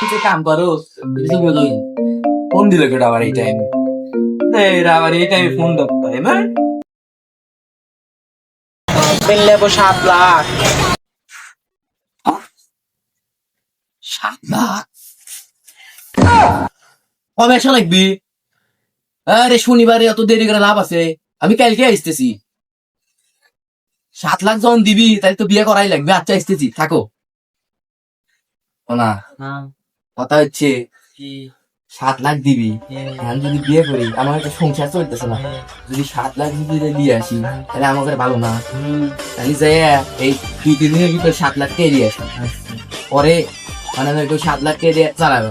কিছু কাম করো কিছু বলুন ফোন দিল কেটে আবার এই টাইমে এরা আবার এই টাইমে ফোন ধরতে হয় না বিল নেবো 7 লাখ। 7 লাখ কবে এসে লাগবি? আরে শনিবারে অত দেরি করে লাভ আছে, আমি কালকে আসতেছি। 7 লাখ যখন দিবি তাহলে তো বিয়ে করাই লাগবে। আচ্ছা আসতেছি, থাকো না। কথা হচ্ছে 7 লাখ দিবি, আমি যদি বিয়ে করি আমার একটা সংসার চলতেছে না। যদি 7 লাখ যদি নিয়ে আসি তাহলে আমাকে ভালো না। তাহলে যাই এই 2-3 দিনের ভিতরে 7 লাখ কে দিয়ে আসি, পরে মানে একটু 7 লাখ কে দিয়ে চালাবে।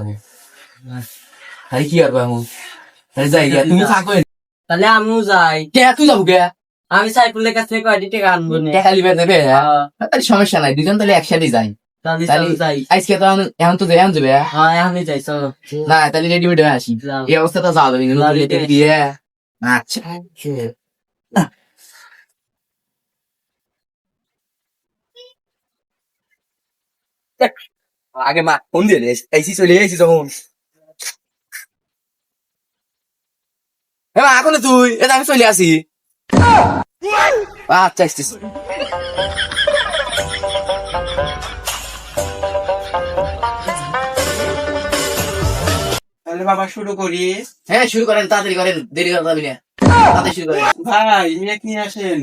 তাহলে কি করবো এখন? তাহলে যাই গিয়া তুমি থাকো। তাহলে আমিও যাই। কে তুই যাবো কে? আমি সাইফুলের কাছ থেকে কয়টি টাকা আনবো নে। টাকা লিবে দেবে, তাহলে সমস্যা নাই, দুজন তাহলে একসাথে যাই। তাহলে তাহলে যাই। আজকে তো এখন তো যাই, এখন যাবে হ্যাঁ এখনই যাই, চলো। না তাহলে রেডিমেড হয়ে আসি। যাও। এই অবস্থাটা যাওয়া যাবে কিন্তু যাও, রেডি দিয়ে। আচ্ছা আগে মা ফোন দিয়ে এসি চলে এসেছি তখন। এখন তুই এটা আমি চলে আসি। আচ্ছা আসতেছি। তাহলে বাবা শুরু করি। হ্যাঁ শুরু করেন, তাড়াতাড়ি করেন, দেরি করা যাবে না, তাড়াতাড়ি শুরু করেন। ভাই মেয়ে নিয়ে আসেন।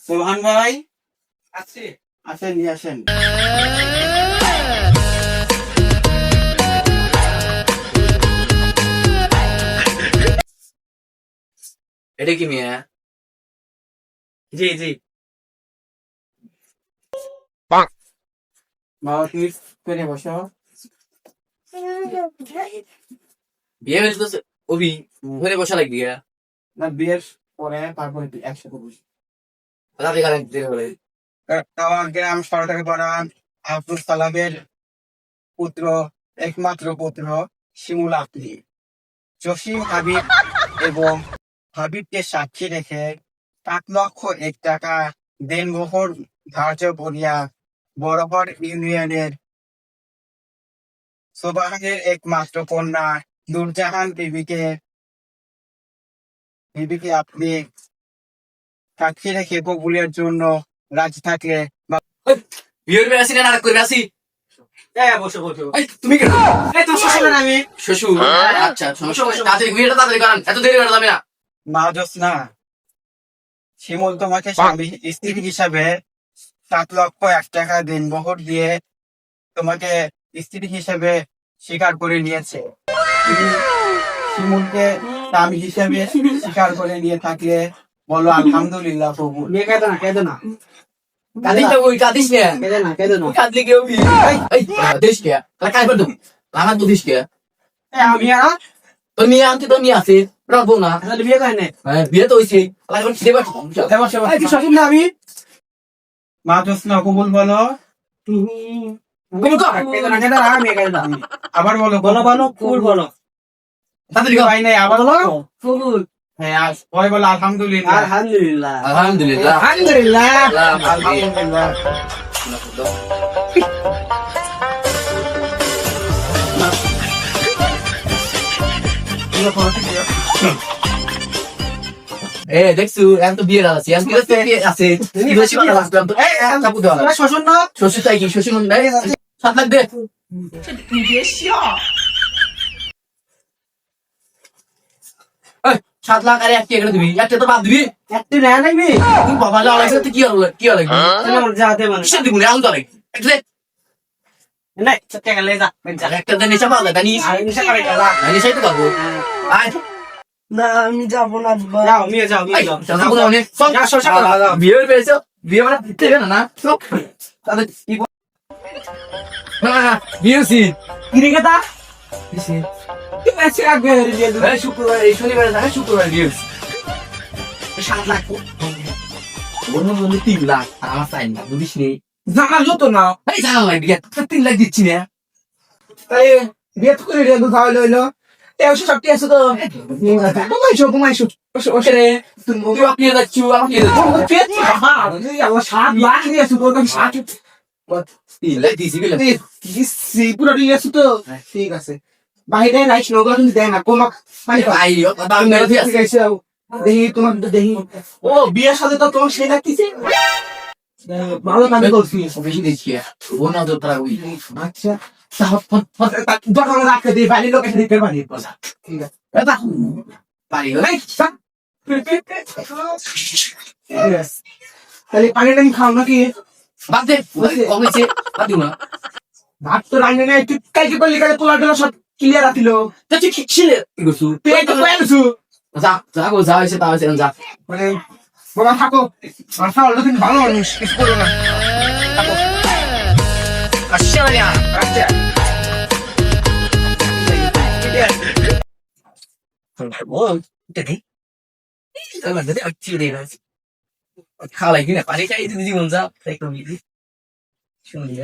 সোহান ভাই আসেন, নিয়ে আসেন। এটা কি মেয়ে? জি জি। বাবা তুমি করে বসো। বিয়ে হয়েছে অভি, ঘরে বসা লাগবে। না বিয়ের পরে তারপরে একসাথে বসি। তাড়াতাড়ি করেন, দেরি করে। আমার গ্রাম সরকারি পাড়া আব্দুল সালামের পুত্র, একমাত্র পুত্র শিমুল আফ্রি, জসিম হাবিব এবং হাবিবকে সাক্ষী রেখে 7 লক্ষ 1 টাকা দেনমোহর ধার্য করিয়া বরাবর ইউনিয়নের সোবাহানের একমাত্র কন্যা নূরজাহান বিবিকে আপনি সাক্ষী রেখে কবুলের জন্য রাজি থাকলে বিয়ের বেড়ে আসি না নাটক করবে আসি। বসো বসো। তুমি কেন? তুমি শ্বশুর না আমি। শ্বশুর? আচ্ছা সমস্যা নাই, তাড়াতাড়ি বিয়েটা তাড়াতাড়ি করেন, এত দেরি করা যাবে না। মা জোসনা, শিমুল তোমাকে স্বামী স্ত্রী হিসাবে 7 লক্ষ 1 টাকা দেনমোহর দিয়ে তোমাকে স্ত্রী হিসাবে স্বীকার করে নিয়েছে। তুমি শিমুলকে স্বামী হিসাবে স্বীকার করে নিয়ে থাকলে বলো আলহামদুলিল্লাহ প্রভু। মেয়ে কেঁদো না, কেঁদো না। কাঁদিস না, ওই কাঁদিস না, কেঁদো না, কেঁদো না। ওই কাঁদলে কেউ দেশ কে কাজ করতো আমার তো দেশ কে আমি আর তো নিয়ে আনতে তো নিয়ে আসে রাখবো না। তাহলে বিয়ে করে নে। বিয়ে তো হয়েছে, এখন খিদে পাচ্ছি। শ্বশুর না আমি। মা জোসনা কবুল বলো। কেঁদো না, কেঁদো না, মেয়ে কেঁদো না। আবার বলো। বলো বলো, কবুল বলো। তাড়াতাড়ি ভাই নাই আবার বলো। কবুল। হ্যাঁ সবাই বলো আলহামদুলিল্লাহ। আলহামদুলিল্লাহ। আলহামদুলিল্লাহ। আলহামদুলিল্লাহ। আলহামদুলিল্লাহ। দেখছু এখন তো বিয়ে আছে, এখন কি বিয়ে আছে, বেশি কথা বলতাম তো। এখন চাপু দেওয়া লাগবে। শ্বশুর না। শ্বশুর তাই কি শ্বশুর নাই? 7 লাখ দে। 7 লাখ আরে একটা করে দিবি, একটা তো বাদ দিবি। একটু নেয় নাইবি। তুই বাবা যা লাগছে তো কি হবে, কি হবে? যাতে মানে। কিসের দিব না এখন তো লাগে একটা দে। নাই, টাকা লে যা। একটা দে নিচে পাওয়া যায় জানিস? আর নিশা করে যা। নিচেই তো পাবো। আয় না আমি যাবো না। যাও মেয়ে যাও, মেয়ে যাও। যাবো না অনেক। যা, শশা খাও, যাও। বিয়ে পেয়েছো, বিয়ে মানে দিতে হবে না চল। তাহলে কি বিয়ে হয়েছি কিরে কেতা? হয়েছি। তুই এসে রাখবে দিয়ে দিবি। এই শুক্রবার, এই শনিবারে থাকে, শুক্রবার বিয়ে হয়েছি। 7 লাখ। অন্য বন্ধু 3 লাখ, আর আমার 4 লাখ, বুঝিস নি? জানা যত না। এই জানা লাগবে 3 লাখ দিচ্ছি না। তাই বিয়ে তো করে রে দুধ লইলো। এসব সব আছে তো। ঘুমাইছো। ওকে রে, তুই আপনি যাচ্ছি, আমাকে যাচ্ছি। বাবা, তুই আমার 7 লাখ নিয়েছো তোর কাছে 60 দিছি গেলাম পুরো দিয়ে আছো তো ঠিক আছে বাহিরে রাইস নগর কিন্তু দেয় না কোমক পানি খাও। ভাই কথা আমি মেরে ঠিক দিয়েছি আছে আও। দেখি তোমার তো দেখি ও বিয়ের সাথে তো তোমার সেই লাগতেছে ভালো কাজ করছি বেশি দিচ্ছি ও না তো তারা ওই আচ্ছা দোকান রাখতে দিই বাড়ির লোকের দিকে বাড়ি বসা ঠিক আছে এটা পারি এই, থাক। Yes. তাহলে পানি টানি খাও নাকি বাদ দে কমেছে বাদ দিও না ভাত তো রান্না নেই তুই কালকে করলি কালে পোলা টোলা সব ক্লিয়ার আছিল তা তুই ঠিক ছিলে কি করছু তুই তো পেয়েছু যা যা গো যা হয়েছে তা হয়েছে যা মানে বাবা থাকো মাথা অল্প কিন্তু ভালো মানুষ কিছু করো না থাকো আসছে না আসছে খালাই কিনা পানি খাই জীবন যা একদম শুনলি